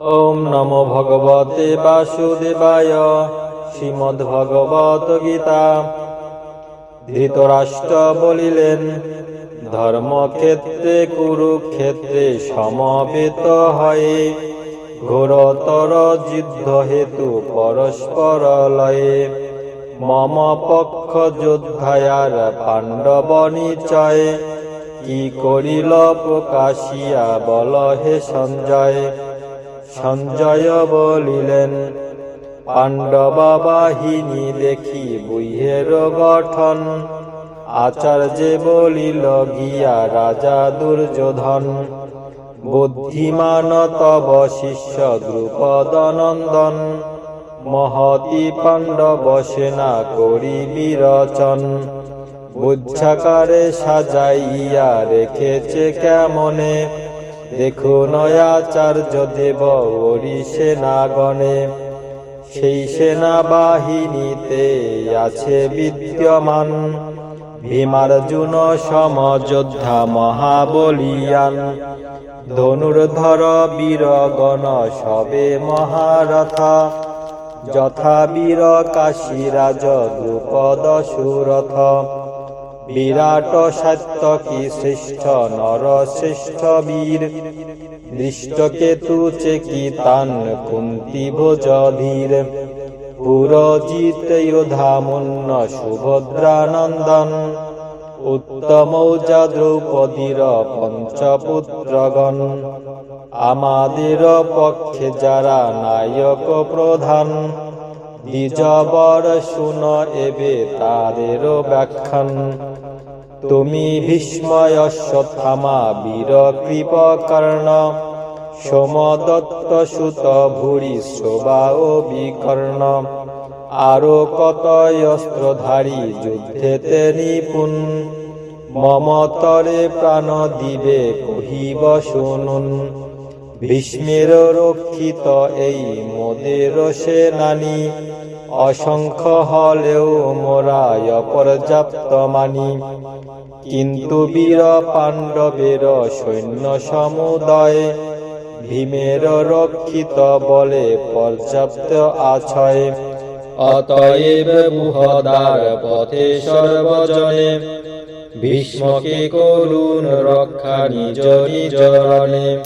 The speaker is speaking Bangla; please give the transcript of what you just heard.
ওম নমো ভগবতে বাসুদেবায়। শ্রীমদ্ভগবত গীতা। ধৃতরাষ্ট্র বলিলেন, ধর্মক্ষেত্রে কুরুক্ষেত্রে সমবেত হয়ে ঘোরতর যুদ্ধ হেতু পরস্পর লয়ে মম পক্ষ যোদ্ধায়ার পাণ্ডব নিচয়। কি করিল প্রকাশিয়া বল হে সঞ্জয়। সঞ্জয় বলিলেন, পাণ্ডব বাহিনী দেখি বুহের গঠন। আচার্যে বলিল গিয়া রাজা দুর্যোধন। বুদ্ধিমান তব শিষ্য দ্রুপদ নন্দন। মহতি পাণ্ডব সেনা করি বিরচন। বুচ্ছাকারে সাজাইয়া রেখেছে কেমনে। দেখুন আচার্য দেব ওরি সেনাগণে। সেই সেনা বাহিনীতে আছে বিদ্যমান ভীমার্জুন সমযোদ্ধা মহাবলিয়ান। ধনুর্ধর বীরগণ সবে মহারথা। যথা বীর কাশীরাজ দ্রুপদ সুরথ। বিরাট সাত্যকী শ্রেষ্ঠ নর শ্রেষ্ঠ বীর। দৃষ্টকেতু চেকিতান কুন্তি ভোজ ধীর। পুরজিত যোধামুন্ন সুভদ্রানন্দন। উত্তমৌজা দ্রৌপদীর পঞ্চপুত্রগণ। আমাদের পক্ষে যারা নায়ক প্রধান। দ্বিজবর শুন এবে তাদের ব্যাখ্যান। তুমি ভীষ্ম অশ্বত্থামা বীর কৃপকর্ণ। সোমদত্ত সুত ভূরি শ্রবা ও বিকর্ণ। আরো কত অস্ত্রধারী যুদ্ধেতে নিপুণ। মমতরে প্রাণ দিবে কহিব শুনুন। ভীষ্মের রক্ষিত এই মোদের সেনানি। অসংখ্য হলেও মোরা অপর্যাপ্ত মানি। কিন্তু বীর পাণ্ডবের সৈন্য সমুদয়। ভীমের রক্ষিত বলে পর্যাপ্ত আছয়। অতএব বুহদার পথে সর্বজনে। ভীষ্মকে করুণ রক্ষা নিজ নিজ রণে।